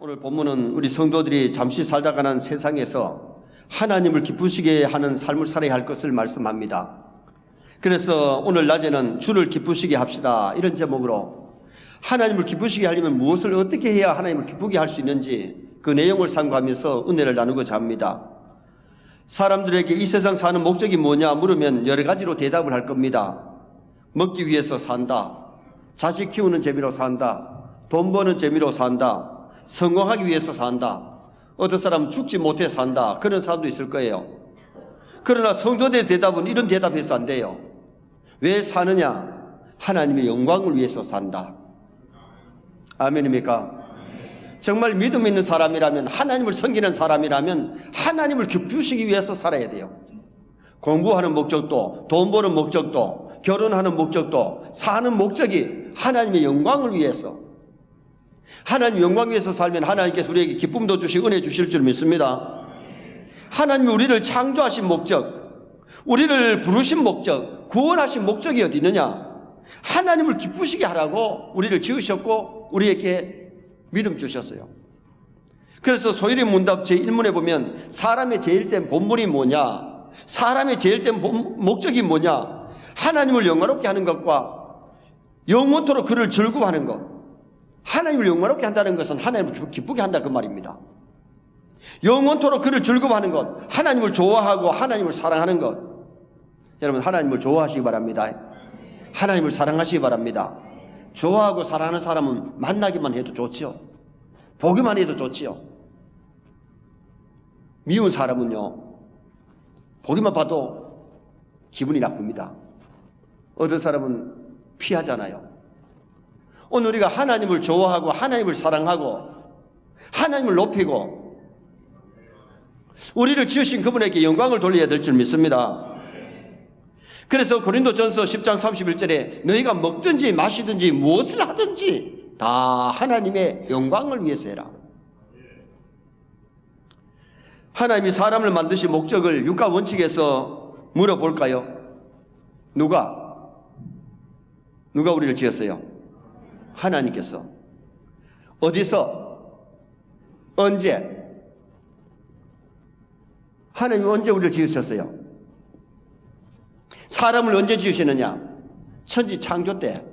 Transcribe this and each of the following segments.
오늘 본문은 우리 성도들이 잠시 살다 가는 세상에서 하나님을 기쁘시게 하는 삶을 살아야 할 것을 말씀합니다. 그래서 오늘 낮에는 주를 기쁘시게 합시다, 이런 제목으로 하나님을 기쁘시게 하려면 무엇을 어떻게 해야 하나님을 기쁘게 할 수 있는지 그 내용을 상고하면서 은혜를 나누고자 합니다. 사람들에게 이 세상 사는 목적이 뭐냐 물으면 여러 가지로 대답을 할 겁니다. 먹기 위해서 산다, 자식 키우는 재미로 산다, 돈 버는 재미로 산다, 성공하기 위해서 산다, 어떤 사람은 죽지 못해 산다, 그런 사람도 있을 거예요. 그러나 성도들의 대답은 이런 대답해서 안 돼요. 왜 사느냐? 하나님의 영광을 위해서 산다. 아멘입니까? 정말 믿음 있는 사람이라면, 하나님을 섬기는 사람이라면 하나님을 기쁘시기 위해서 살아야 돼요. 공부하는 목적도, 돈 버는 목적도, 결혼하는 목적도, 사는 목적이 하나님의 영광을 위해서, 하나님 영광 위해서 살면 하나님께서 우리에게 기쁨도 주시고 은혜 주실 줄 믿습니다. 하나님이 우리를 창조하신 목적, 우리를 부르신 목적, 구원하신 목적이 어디 있느냐? 하나님을 기쁘시게 하라고 우리를 지으셨고 우리에게 믿음 주셨어요. 그래서 소유리 문답 제1문에 보면 사람의 제일 된 본분이 뭐냐, 사람의 제일 된 목적이 뭐냐, 하나님을 영화롭게 하는 것과 영원토록 그를 즐거워하는 것. 하나님을 영화롭게 한다는 것은 하나님을 기쁘게 한다, 그 말입니다. 영원토록 그를 즐거워하는 것, 하나님을 좋아하고 하나님을 사랑하는 것. 여러분, 하나님을 좋아하시기 바랍니다. 하나님을 사랑하시기 바랍니다. 좋아하고 사랑하는 사람은 만나기만 해도 좋지요, 보기만 해도 좋지요. 미운 사람은요, 보기만 봐도 기분이 나쁩니다. 어떤 사람은 피하잖아요. 오늘 우리가 하나님을 좋아하고 하나님을 사랑하고 하나님을 높이고 우리를 지으신 그분에게 영광을 돌려야 될 줄 믿습니다. 그래서 고린도전서 10장 31절에 너희가 먹든지 마시든지 무엇을 하든지 다 하나님의 영광을 위해서 해라. 하나님이 사람을 만드신 목적을 육가 원칙에서 물어볼까요? 누가 우리를 지었어요? 하나님께서. 어디서? 언제? 하나님이 언제 우리를 지으셨어요? 사람을 언제 지으시느냐? 천지 창조 때.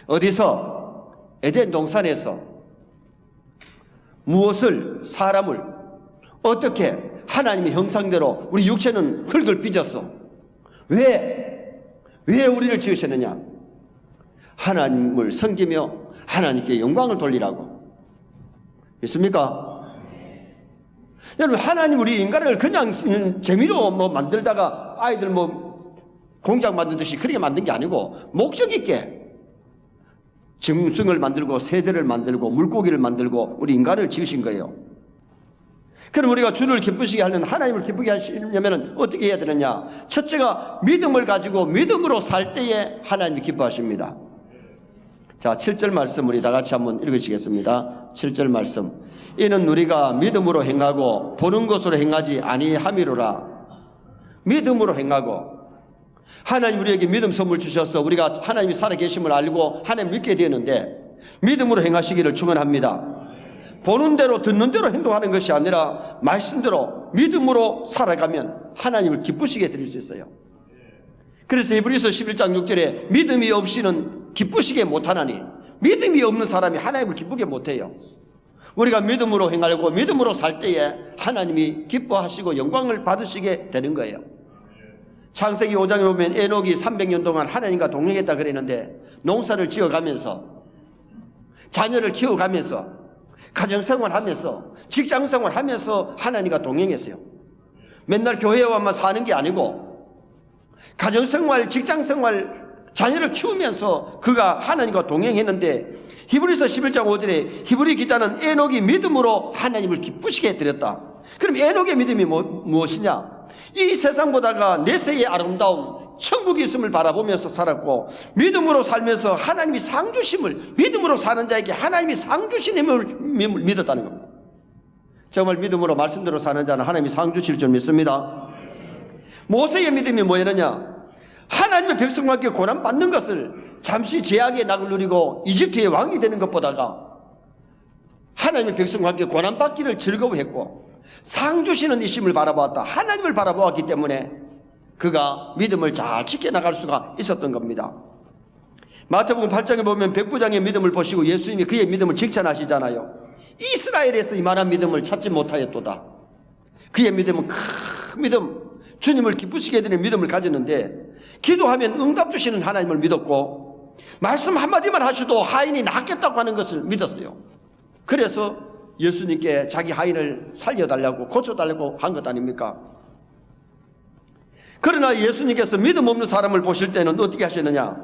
어디서? 에덴 동산에서. 무엇을? 사람을 어떻게? 하나님의 형상대로. 우리 육체는 흙을 빚었어. 왜 우리를 지으셨느냐? 하나님을 섬기며 하나님께 영광을 돌리라고. 믿습니까? 여러분, 하나님 우리 인간을 그냥 재미로 만들다가 아이들 공장 만들듯이 그렇게 만든 게 아니고 목적 있게 짐승을 만들고 새들을 만들고 물고기를 만들고 우리 인간을 지으신 거예요. 그럼 우리가 주를 기쁘시게 하려면, 하나님을 기쁘게 하시려면 어떻게 해야 되느냐? 첫째가 믿음을 가지고 믿음으로 살 때에 하나님이 기뻐하십니다. 자, 7절 말씀 우리 다 같이 한번 읽으시겠습니다. 7절 말씀. 이는 우리가 믿음으로 행하고 보는 것으로 행하지 아니함이로라. 믿음으로 행하고. 하나님 우리에게 믿음 선물 주셔서 우리가 하나님이 살아계심을 알고 하나님 믿게 되는데 믿음으로 행하시기를 축원합니다. 보는 대로 듣는 대로 행동하는 것이 아니라 말씀대로 믿음으로 살아가면 하나님을 기쁘시게 드릴 수 있어요. 그래서 히브리서 11장 6절에 믿음이 없이는 기쁘시게 못하나니, 믿음이 없는 사람이 하나님을 기쁘게 못해요. 우리가 믿음으로 행하고 믿음으로 살 때에 하나님이 기뻐하시고 영광을 받으시게 되는 거예요. 창세기 5장에 보면 에녹이 300년 동안 하나님과 동행했다 그랬는데 농사를 지어가면서 자녀를 키워가면서 가정생활하면서 직장생활하면서 하나님과 동행했어요. 맨날 교회에 와만 사는 게 아니고 가정생활, 직장생활, 자녀를 키우면서 그가 하나님과 동행했는데 히브리서 11장 5절에 히브리 기자는 에녹이 믿음으로 하나님을 기쁘시게 해드렸다. 그럼 에녹의 믿음이 무엇이냐? 이 세상보다가 내세의 아름다움, 천국이 있음을 바라보면서 살았고, 믿음으로 살면서 하나님이 상 주심을, 믿음으로 사는 자에게 하나님이 상 주심을 믿었다는 겁니다. 정말 믿음으로 말씀대로 사는 자는 하나님이 상 주실 줄 믿습니다. 모세의 믿음이 뭐였느냐? 하나님의 백성과 함께 고난받는 것을, 잠시 제약의 낙을 누리고 이집트의 왕이 되는 것보다가 하나님의 백성과 함께 고난받기를 즐거워했고, 상 주시는 이심을 바라보았다. 하나님을 바라보았기 때문에 그가 믿음을 잘 지켜나갈 수가 있었던 겁니다. 마태복음 8장에 보면 백부장의 믿음을 보시고 예수님이 그의 믿음을 칭찬하시잖아요. 이스라엘에서 이만한 믿음을 찾지 못하였도다. 그의 믿음은 큰 믿음, 주님을 기쁘시게 되는 믿음을 가졌는데, 기도하면 응답 주시는 하나님을 믿었고, 말씀 한마디만 하셔도 하인이 낫겠다고 하는 것을 믿었어요. 그래서 예수님께 자기 하인을 살려달라고, 고쳐달라고 한 것 아닙니까? 그러나 예수님께서 믿음 없는 사람을 보실 때는 어떻게 하시느냐?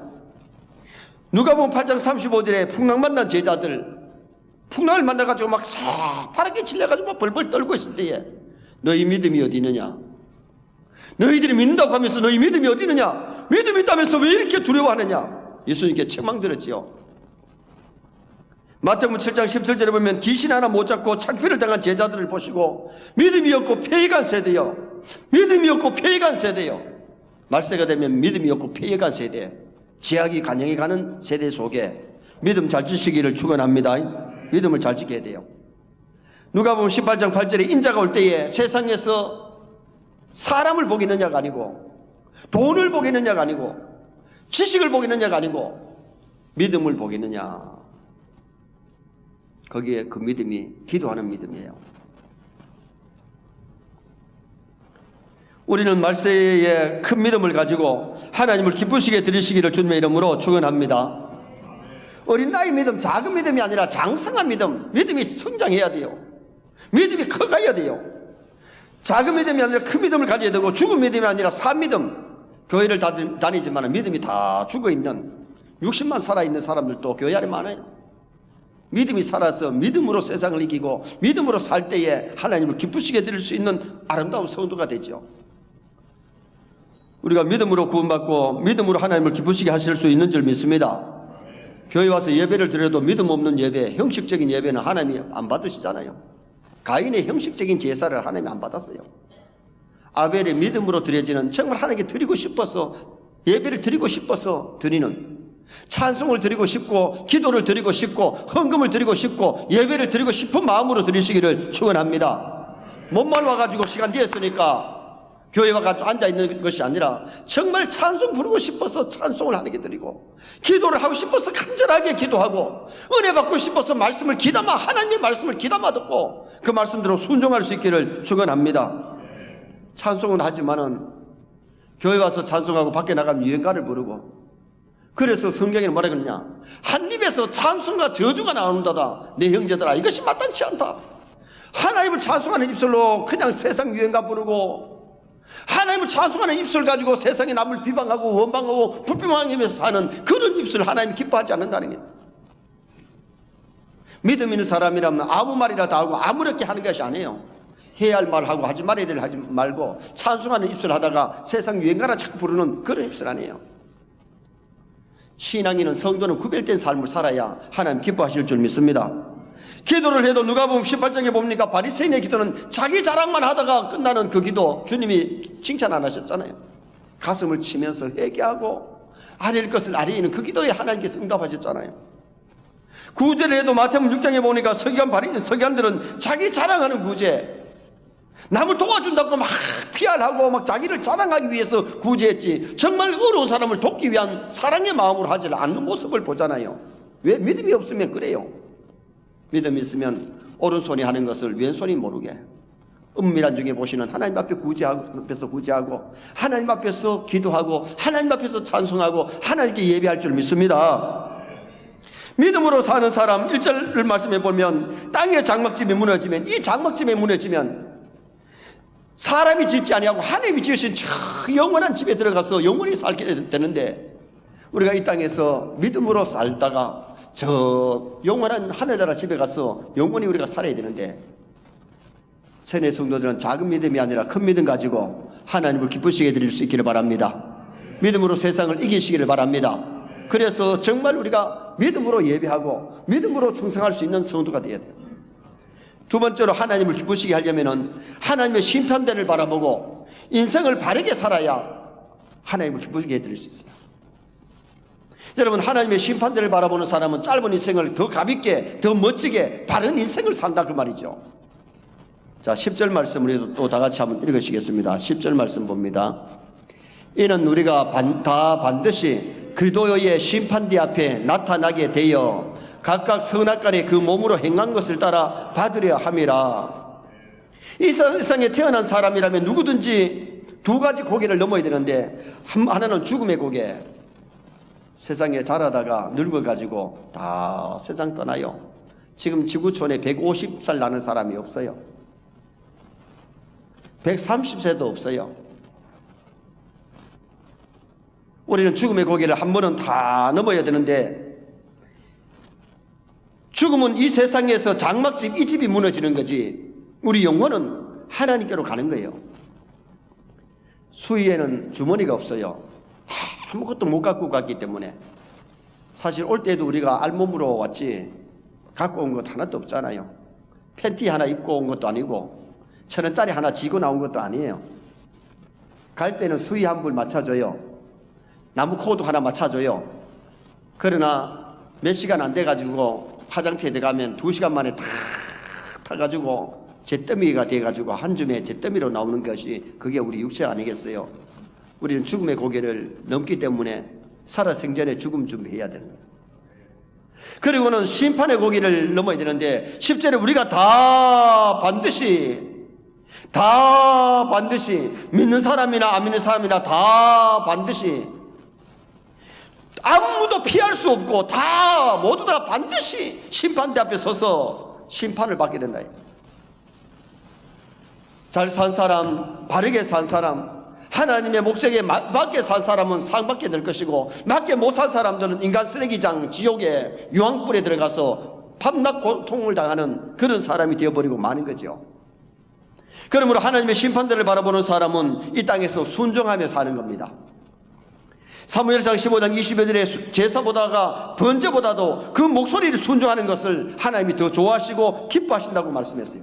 누가복음 8장 35절에 풍랑 만난 제자들, 풍랑을 만나가지고 막 새파랗게 질려가지고 막 벌벌 떨고 있을 때에 너희 믿음이 어디 있느냐? 너희들이 믿는다고 하면서 너희 믿음이 어디 있느냐? 믿음이 있다면서 왜 이렇게 두려워하느냐? 예수님께 책망 들었지요. 마태복음 7장 17절에 보면 귀신 하나 못 잡고 창피를 당한 제자들을 보시고 믿음이 없고 폐역한 세대여, 믿음이 없고 폐역한 세대여. 말세가 되면 믿음이 없고 폐역한 세대, 제약이 간영해 가는 세대 속에 믿음 잘 지키기를 축원합니다. 믿음을 잘 지켜야 돼요. 누가복음 18장 8절에 인자가 올 때에 세상에서 사람을 보기느냐가 아니고, 돈을 보기느냐가 아니고, 지식을 보기느냐가 아니고 믿음을 보기느냐. 거기에 그 믿음이 기도하는 믿음이에요. 우리는 말세에 큰 믿음을 가지고 하나님을 기쁘시게 드리시기를 주님의 이름으로 축원합니다. 어린 나이 믿음, 작은 믿음이 아니라 장성한 믿음, 믿음이 성장해야 돼요. 믿음이 커가야 돼요. 작은 믿음이 아니라 큰 믿음을 가져야 되고, 죽은 믿음이 아니라 산 믿음. 교회를 다니지만 믿음이 다 죽어있는, 60만 살아있는 사람들도 교회 안에 많아요. 믿음이 살아서 믿음으로 세상을 이기고 믿음으로 살 때에 하나님을 기쁘시게 드릴 수 있는 아름다운 성도가 되죠. 우리가 믿음으로 구원받고 믿음으로 하나님을 기쁘시게 하실 수 있는 줄 믿습니다. 교회 와서 예배를 드려도 믿음 없는 예배, 형식적인 예배는 하나님이 안 받으시잖아요. 가인의 형식적인 제사를 하나님이 안 받았어요. 아벨의 믿음으로 드려지는, 정말 하나님께 드리고 싶어서, 예배를 드리고 싶어서 드리는, 찬송을 드리고 싶고 기도를 드리고 싶고 헌금을 드리고 싶고 예배를 드리고 싶은 마음으로 드리시기를 축원합니다. 몸만 와가지고 시간 되었으니까 교회 와가지고 앉아있는 것이 아니라 정말 찬송 부르고 싶어서 찬송을 하나님께 드리고, 기도를 하고 싶어서 간절하게 기도하고, 은혜 받고 싶어서 말씀을 귀담아, 하나님의 말씀을 귀담아 듣고 그 말씀대로 순종할 수 있기를 축원합니다. 찬송은 하지만은 교회 와서 찬송하고 밖에 나가면 유행가를 부르고, 그래서 성경에는 뭐라 그러냐? 한 입에서 찬송과 저주가 나온다다. 내 형제들아, 이것이 마땅치 않다. 하나님을 찬송하는 입술로 그냥 세상 유행가 부르고, 하나님을 찬송하는 입술 가지고 세상에 남을 비방하고 원망하고 불평하면서 사는 그런 입술 하나님이 기뻐하지 않는다는 게, 믿음 있는 사람이라면 아무 말이라도 하고 아무렇게 하는 것이 아니에요. 해야 할 말하고 하지 말아야 될 하지 말고 찬송하는 입술 하다가 세상 유행가라 자꾸 부르는 그런 입술 아니에요. 신앙인은, 성도는 구별된 삶을 살아야 하나님 기뻐하실 줄 믿습니다. 기도를 해도 누가복음 18장에 보니까 바리새인의 기도는 자기 자랑만 하다가 끝나는 그 기도, 주님이 칭찬 안 하셨잖아요. 가슴을 치면서 회개하고 아릴 것을 아리이는 그 기도에 하나님께서 응답하셨잖아요. 구제를 해도 마태복음 6장에 보니까 서기관들은 자기 자랑하는 구제, 남을 도와준다고 막 피할하고 막 자기를 자랑하기 위해서 구제했지, 정말 어려운 사람을 돕기 위한 사랑의 마음으로 하지 않는 모습을 보잖아요. 왜? 믿음이 없으면 그래요. 믿음이 있으면 오른손이 하는 것을 왼손이 모르게, 은밀한 중에 보시는 하나님 앞에서 구제하고 하나님 앞에서 기도하고 하나님 앞에서 찬송하고 하나님께 예배할 줄 믿습니다. 믿음으로 사는 사람, 1절을 말씀해 보면 땅의 장막집이 무너지면, 이 장막집이 무너지면 사람이 짓지 아니하고 하나님이 지으신 저 영원한 집에 들어가서 영원히 살게 되는데, 우리가 이 땅에서 믿음으로 살다가 저 영원한 하늘나라 집에 가서 영원히 우리가 살아야 되는데, 세뇌 성도들은 작은 믿음이 아니라 큰 믿음 가지고 하나님을 기쁘시게 드릴 수 있기를 바랍니다. 믿음으로 세상을 이기시기를 바랍니다. 그래서 정말 우리가 믿음으로 예배하고 믿음으로 충성할 수 있는 성도가 되어야 돼요. 두 번째로 하나님을 기쁘시게 하려면 하나님의 심판대를 바라보고 인생을 바르게 살아야 하나님을 기쁘시게 해드릴 수 있어요. 여러분, 하나님의 심판대를 바라보는 사람은 짧은 인생을 더 가볍게, 더 멋지게 바른 인생을 산다 그 말이죠. 자, 10절 말씀 우리 또 다 같이 한번 읽으시겠습니다. 10절 말씀 봅니다. 이는 우리가 다 반드시 그리스도의 심판대 앞에 나타나게 되어 각각 선악간에 그 몸으로 행한 것을 따라 받으려 함이라. 이 세상에 태어난 사람이라면 누구든지 두 가지 고개를 넘어야 되는데, 하나는 죽음의 고개. 세상에 자라다가 늙어가지고 다 세상 떠나요. 지금 지구촌에 150살 나는 사람이 없어요. 130세도 없어요. 우리는 죽음의 고개를 한 번은 다 넘어야 되는데, 죽음은 이 세상에서 장막집 이 집이 무너지는 거지 우리 영혼은 하나님께로 가는 거예요. 수위에는 주머니가 없어요. 아무것도 못 갖고 갔기 때문에. 사실 올 때도 우리가 알몸으로 왔지 갖고 온 것 하나도 없잖아요. 팬티 하나 입고 온 것도 아니고 1,000원짜리 하나 쥐고 나온 것도 아니에요. 갈 때는 수위 한 불 맞춰줘요. 나무 코도 하나 맞춰줘요. 그러나 몇 시간 안 돼가지고 화장터에 들어가면 2시간 만에 탁 타가지고 잿더미가 돼가지고 한 줌에 잿더미로 나오는 것이 그게 우리 육체 아니겠어요? 우리는 죽음의 고개를 넘기 때문에 살아생전에 죽음 준비해야 되는 거예요. 그리고는 심판의 고개를 넘어야 되는데 10절에 우리가 다 반드시 믿는 사람이나 안 믿는 사람이나 다 반드시 아무도 피할 수 없고 다 모두 다 반드시 심판대 앞에 서서 심판을 받게 된다. 잘 산 사람, 바르게 산 사람, 하나님의 목적에 맞게 산 사람은 상 받게 될 것이고, 맞게 못 산 사람들은 인간 쓰레기장 지옥에 유황불에 들어가서 밤낮 고통을 당하는 그런 사람이 되어버리고 마는 거죠. 그러므로 하나님의 심판대를 바라보는 사람은 이 땅에서 순종하며 사는 겁니다. 사무엘상 15장 20여 절에 제사보다가 번제보다도 그 목소리를 순종하는 것을 하나님이 더 좋아하시고 기뻐하신다고 말씀했어요.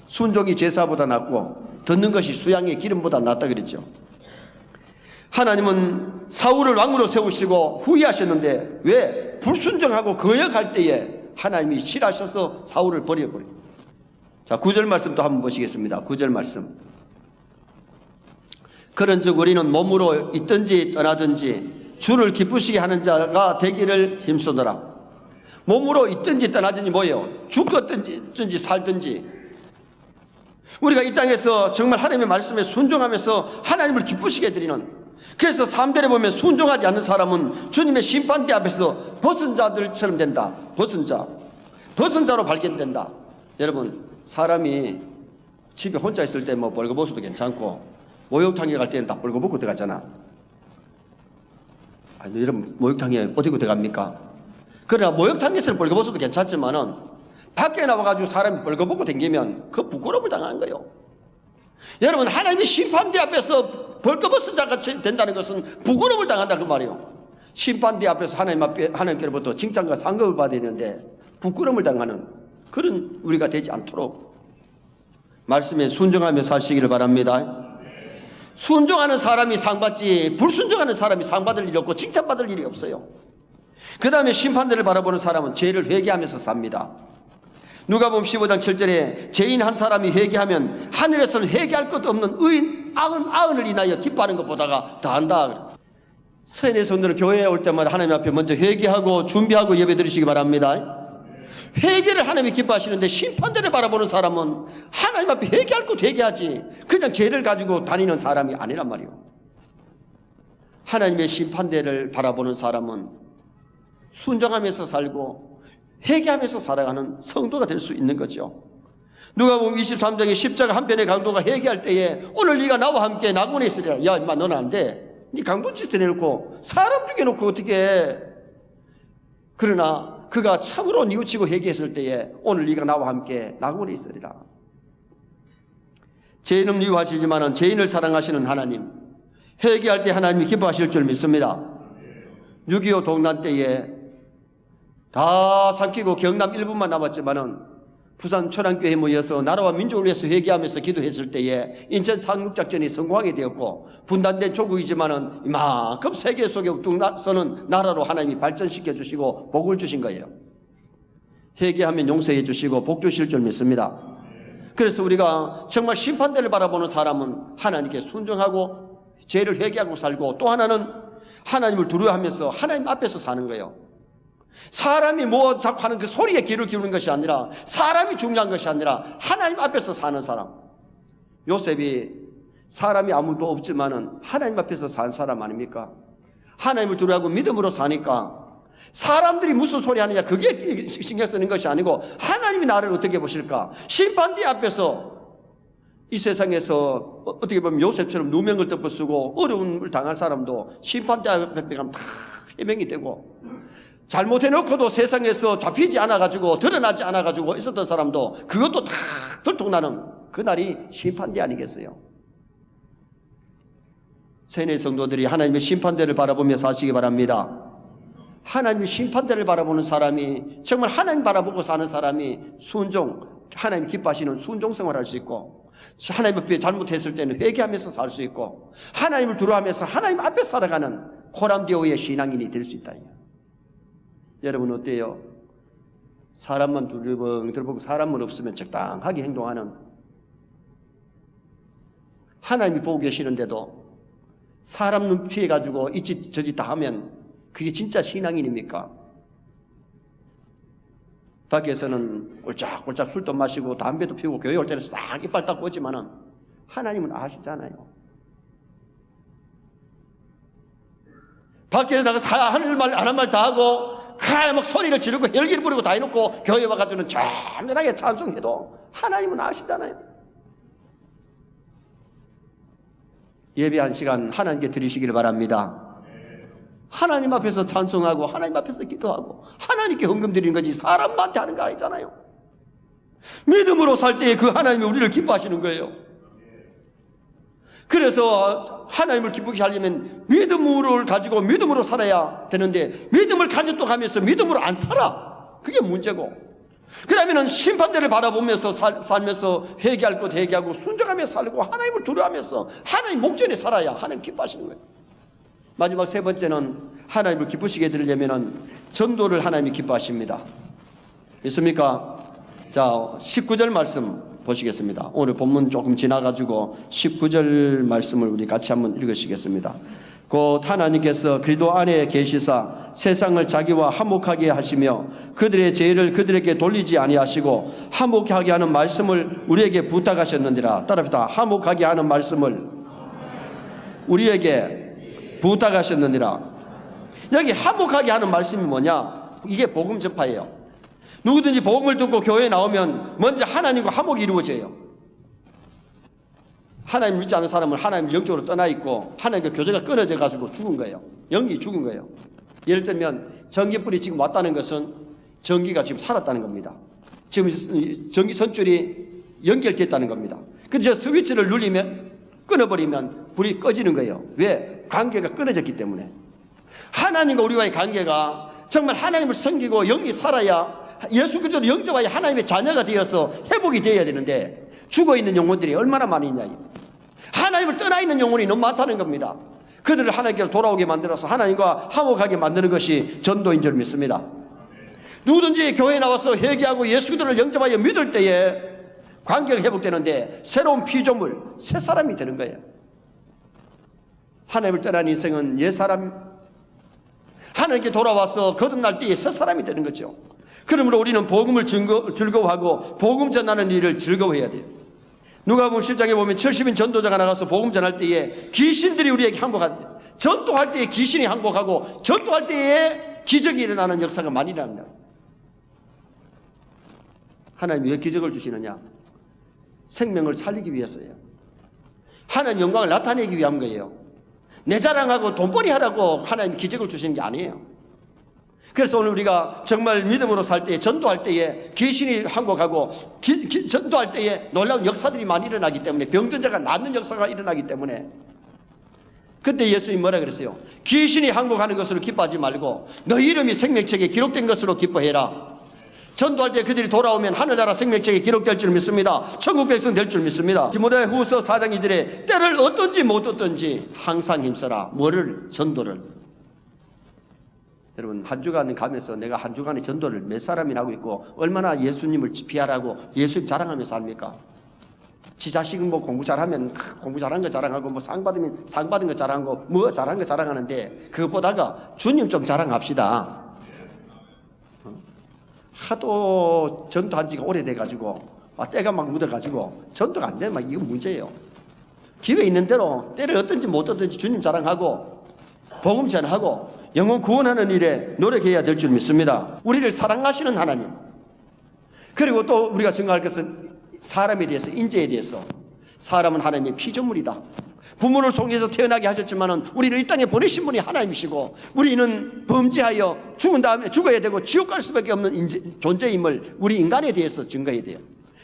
순종이 제사보다 낫고 듣는 것이 수양의 기름보다 낫다 그랬죠. 하나님은 사울을 왕으로 세우시고 후회하셨는데 왜? 불순종하고 거역할 때에 하나님이 싫어하셔서 사울을 버려버려요. 자, 9절 말씀 또 한번 보시겠습니다. 9절 말씀. 그런즉 우리는 몸으로 있든지 떠나든지 주를 기쁘시게 하는 자가 되기를 힘쓰노라. 몸으로 있든지 떠나든지 뭐예요? 죽었든지 살든지 우리가 이 땅에서 정말 하나님의 말씀에 순종하면서 하나님을 기쁘시게 드리는, 그래서 3절에 보면 순종하지 않는 사람은 주님의 심판대 앞에서 벗은 자들처럼 된다. 벗은 자로 발견된다. 여러분, 사람이 집에 혼자 있을 때 뭐 벌거벗어도 괜찮고 목욕탕에 갈 때는 다 벌거벗고 들어가잖아. 아니, 여러분, 목욕탕에 어디고 들어갑니까? 그러나 목욕탕에서는 벌거벗어도 괜찮지만은 밖에 나와가지고 사람이 벌거벗고 다니면 그 부끄러움을 당하는 거예요. 여러분, 하나님의 심판대 앞에서 벌거벗은 자가 된다는 것은 부끄러움을 당한다 그 말이에요. 심판대 앞에서 하나님께로부터 칭찬과 상급을 받아야 되는데 부끄러움을 당하는 그런 우리가 되지 않도록 말씀에 순종하며 사시기를 바랍니다. 순종하는 사람이 상 받지 불순종하는 사람이 상 받을 일이 없고 칭찬받을 일이 없어요. 그 다음에 심판대를 바라보는 사람은 죄를 회개하면서 삽니다. 누가복음 15장 7절에 죄인 한 사람이 회개하면 하늘에서는 회개할 것도 없는 의인 90을 인하여 기뻐하는 것보다가 더한다. 서인의 성도는 교회에 올 때마다 하나님 앞에 먼저 회개하고 준비하고 예배 드리시기 바랍니다. 회개를 하나님이 기뻐하시는데 심판대를 바라보는 사람은 하나님 앞에 회개할 것 회개하지 그냥 죄를 가지고 다니는 사람이 아니란 말이에요. 하나님의 심판대를 바라보는 사람은 순종하면서 살고 회개하면서 살아가는 성도가 될 수 있는 거죠. 누가복음 23장의 십자가 한 편의 강도가 회개할 때에 오늘 네가 나와 함께 낙원에 있으리라. 야 임마, 너는 안 돼. 네 강도짓을 해놓고 사람 죽여놓고 어떻게 해. 그러나 그가 참으로 뉘우치고 회개했을 때에 오늘 네가 나와 함께 낙원에 있으리라. 죄인은 미워하시지만 죄인을 사랑하시는 하나님, 회개할 때 하나님이 기뻐하실 줄 믿습니다. 6.25 동란 때에 다 삼키고 경남 일부만 남았지만은 부산 초량교회에 모여서 나라와 민족을 위해서 회개하면서 기도했을 때에 인천 상륙작전이 성공하게 되었고, 분단된 조국이지만은 이만큼 세계 속에 우뚝서는 나라로 하나님이 발전시켜 주시고 복을 주신 거예요. 회개하면 용서해 주시고 복 주실 줄 믿습니다. 그래서 우리가 정말 심판대를 바라보는 사람은 하나님께 순종하고 죄를 회개하고 살고, 또 하나는 하나님을 두려워하면서 하나님 앞에서 사는 거예요. 사람이 뭐 자꾸 하는 그 소리에 귀를 기울이는 것이 아니라, 사람이 중요한 것이 아니라 하나님 앞에서 사는 사람. 요셉이 사람이 아무도 없지만은 하나님 앞에서 산 사람 아닙니까? 하나님을 두려워하고 믿음으로 사니까 사람들이 무슨 소리 하느냐 그게 신경 쓰는 것이 아니고, 하나님이 나를 어떻게 보실까? 심판대 앞에서 이 세상에서 어떻게 보면 요셉처럼 누명을 덮어쓰고 어려움을 당할 사람도 심판대 앞에 가면 다 해명이 되고, 잘못해놓고도 세상에서 잡히지 않아가지고 드러나지 않아가지고 있었던 사람도 그것도 다 들통나는 그날이 심판대 아니겠어요? 세뇌 성도들이 하나님의 심판대를 바라보며 사시기 바랍니다. 하나님의 심판대를 바라보는 사람이, 정말 하나님 바라보고 사는 사람이 하나님 기뻐하시는 순종생활을 할 수 있고, 하나님 앞에 잘못했을 때는 회개하면서 살 수 있고, 하나님을 두려워하면서 하나님 앞에 살아가는 코람디오의 신앙인이 될 수 있다. 여러분 어때요? 사람만 두리번들보고 사람만 없으면 적당하게 행동하는, 하나님이 보고 계시는데도 사람 눈 피해가지고 이 짓 저 짓 다 하면 그게 진짜 신앙인입니까? 밖에서는 꼴짝꼴짝 술도 마시고 담배도 피우고 교회 올 때는 싹 이빨 닦고 오지만은 하나님은 아시잖아요. 밖에 나가서 하늘 말 안 한 말 다 하고 막 소리를 지르고 혈기를 부리고 다 해놓고 교회 와가지고는 잔잔하게 찬송해도 하나님은 아시잖아요. 예배 한 시간 하나님께 드리시기를 바랍니다. 하나님 앞에서 찬송하고 하나님 앞에서 기도하고 하나님께 헌금 드리는 거지 사람한테 하는 거 아니잖아요. 믿음으로 살 때에 그 하나님이 우리를 기뻐하시는 거예요. 그래서 하나님을 기쁘게 하려면 믿음을 가지고 믿음으로 살아야 되는데, 믿음을 가지고 가면서 믿음으로 안 살아. 그게 문제고, 그러면은 심판대를 바라보면서 살면서 회개할 것 회개하고 순종하며 살고 하나님을 두려워하면서 하나님 목전에 살아야 하나님 기뻐하시는 거예요. 마지막 세 번째는 하나님을 기쁘시게 되려면 전도를 하나님이 기뻐하십니다. 믿습니까? 자, 19절 말씀 보시겠습니다. 오늘 본문 조금 지나가지고 19절 말씀을 우리 같이 한번 읽으시겠습니다. 곧 하나님께서 그리스도 안에 계시사 세상을 자기와 화목하게 하시며 그들의 죄를 그들에게 돌리지 아니하시고 화목하게 하는 말씀을 우리에게 부탁하셨느니라. 따라합시다. 화목하게 하는 말씀을 우리에게 부탁하셨느니라. 여기 화목하게 하는 말씀이 뭐냐? 이게 복음 전파예요. 누구든지 복음을 듣고 교회에 나오면 먼저 하나님과 화목이 이루어져요. 하나님 믿지 않는 사람은 하나님 영적으로 떠나 있고 하나님과 교제가 끊어져 가지고 죽은 거예요. 영이 죽은 거예요. 예를 들면 전기불이 지금 왔다는 것은 전기가 지금 살았다는 겁니다. 지금 전기 선줄이 연결됐다는 겁니다. 그래서 스위치를 눌리면 끊어버리면 불이 꺼지는 거예요. 왜? 관계가 끊어졌기 때문에. 하나님과 우리와의 관계가 정말 하나님을 섬기고 영이 살아야 예수 그리스도를 영접하여 하나님의 자녀가 되어서 회복이 되어야 되는데, 죽어있는 영혼들이 얼마나 많이 있냐. 하나님을 떠나 있는 영혼이 너무 많다는 겁니다. 그들을 하나님께로 돌아오게 만들어서 하나님과 화목하게 만드는 것이 전도인 줄 믿습니다. 누구든지 교회에 나와서 회개하고 예수 그리스도를 영접하여 믿을 때에 관계가 회복되는데 새로운 피조물, 새 사람이 되는 거예요. 하나님을 떠난 인생은 옛사람, 하나님께 돌아와서 거듭날 때에 새 사람이 되는 거죠. 그러므로 우리는 복음을 즐거워하고 복음 전하는 일을 즐거워해야 돼요. 누가복음 10장에 보면 70인 전도자가 나가서 복음 전할 때에 귀신들이 우리에게 항복한다. 전도할 때에 귀신이 항복하고 전도할 때에 기적이 일어나는 역사가 많이 일어납니다. 하나님이 왜 기적을 주시느냐? 생명을 살리기 위해서예요. 하나님 영광을 나타내기 위한 거예요. 내 자랑하고 돈벌이 하라고 하나님이 기적을 주시는 게 아니에요. 그래서 오늘 우리가 정말 믿음으로 살 때에, 전도할 때에 귀신이 항복하고 전도할 때에 놀라운 역사들이 많이 일어나기 때문에, 병든 자가 낫는 역사가 일어나기 때문에, 그때 예수님이 뭐라 그랬어요? 귀신이 항복하는 것으로 기뻐하지 말고 너희 이름이 생명책에 기록된 것으로 기뻐해라. 전도할 때 그들이 돌아오면 하늘나라 생명책에 기록될 줄 믿습니다. 천국 백성 될 줄 믿습니다. 디모데 후서 4장 2절에 때를 어떤지 못 어떤지 항상 힘써라. 뭐를? 전도를. 여러분, 한 주간 가면서 내가 한 주간의 전도를 몇 사람이나 하고 있고 얼마나 예수님을 비하라고 예수님 자랑하면서 합니까? 지 자식은 뭐 공부 잘하면 공부 잘한 거 자랑하고, 뭐 상 받으면 상 받은 거 자랑하고, 뭐 잘한 거 자랑하는데, 그것보다가 주님 좀 자랑합시다. 하도 전도한 지가 오래돼가지고 때가 막 묻어가지고 전도가 안 되면 이건 문제예요. 기회 있는 대로 때를 어떤지 못 어떤지 주님 자랑하고 복음 전하고 영혼 구원하는 일에 노력해야 될 줄 믿습니다. 우리를 사랑하시는 하나님, 그리고 또 우리가 증거할 것은 사람에 대해서, 인재에 대해서. 사람은 하나님의 피조물이다. 부모를 통해서 태어나게 하셨지만은 우리를 이 땅에 보내신 분이 하나님이시고, 우리는 범죄하여 죽은 다음에 죽어야 되고 지옥 갈 수밖에 없는 존재임을 우리 인간에 대해서 증거해야 돼요.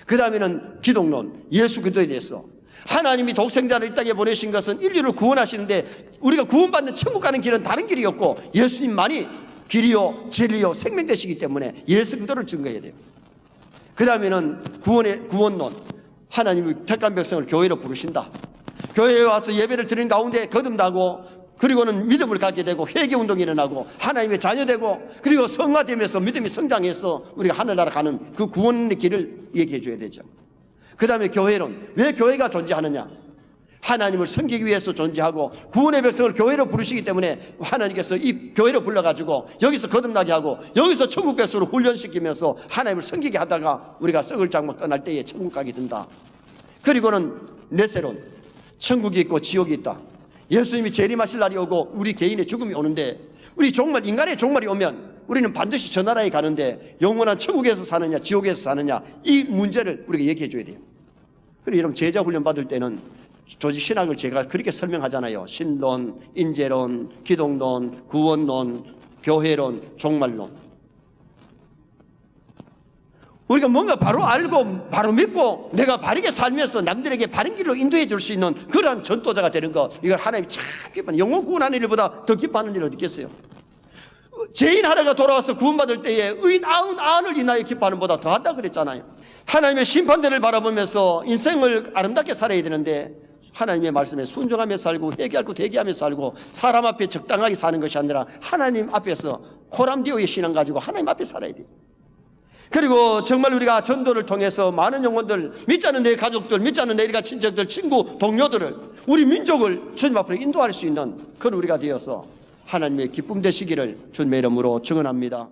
그 다음에는 기독론, 예수 그리스도에 대해서. 하나님이 독생자를 이 땅에 보내신 것은 인류를 구원하시는데, 우리가 구원받는 천국 가는 길은 다른 길이었고 예수님만이 길이요 진리요 생명 되시기 때문에 예수 그리스도를 증거해야 돼요. 그 다음에는 구원론, 하나님이 택한 백성을 교회로 부르신다. 교회에 와서 예배를 드리는 가운데 거듭나고, 그리고는 믿음을 갖게 되고 회개운동이 일어나고 하나님의 자녀되고, 그리고 성화되면서 믿음이 성장해서 우리가 하늘나라 가는 그 구원의 길을 얘기해 줘야 되죠. 그 다음에 교회론. 왜 교회가 존재하느냐? 하나님을 섬기기 위해서 존재하고 구원의 백성을 교회로 부르시기 때문에 하나님께서 이 교회로 불러가지고 여기서 거듭나게 하고 여기서 천국 백성으로 훈련시키면서 하나님을 섬기게 하다가 우리가 썩을 장막 떠날 때에 천국 가게 된다. 그리고는 내세론. 천국이 있고 지옥이 있다. 예수님이 재림하실 날이 오고 우리 개인의 죽음이 오는데, 우리 종말, 인간의 종말이 오면 우리는 반드시 저 나라에 가는데 영원한 천국에서 사느냐 지옥에서 사느냐, 이 문제를 우리가 얘기해 줘야 돼요. 그리고 여러분, 제자 훈련 받을 때는 조직 신학을 제가 그렇게 설명하잖아요. 신론, 인재론, 기독론, 구원론, 교회론, 종말론. 우리가 뭔가 바로 알고 바로 믿고 내가 바르게 살면서 남들에게 바른 길로 인도해 줄 수 있는 그러한 전도자가 되는 것, 이걸 하나님이 참 기뻐하는, 영혼 구원하는 일보다 더 기뻐하는 일을 어디 있겠어요? 죄인 하나가 돌아와서 구원받을 때에 의인 99을 인하여 기뻐하는 보다 더한다 그랬잖아요. 하나님의 심판대를 바라보면서 인생을 아름답게 살아야 되는데, 하나님의 말씀에 순종하며 살고 회개하고 대기하며 살고 사람 앞에 적당하게 사는 것이 아니라 하나님 앞에서 코람디오의 신앙 가지고 하나님 앞에 살아야 돼요. 그리고 정말 우리가 전도를 통해서 많은 영혼들, 믿지 않는 내 가족들, 믿지 않는 내 일가 친척들, 친구, 동료들을, 우리 민족을 주님 앞으로 인도할 수 있는 그런 우리가 되어서 하나님의 기쁨 되시기를 주님의 이름으로 축원합니다.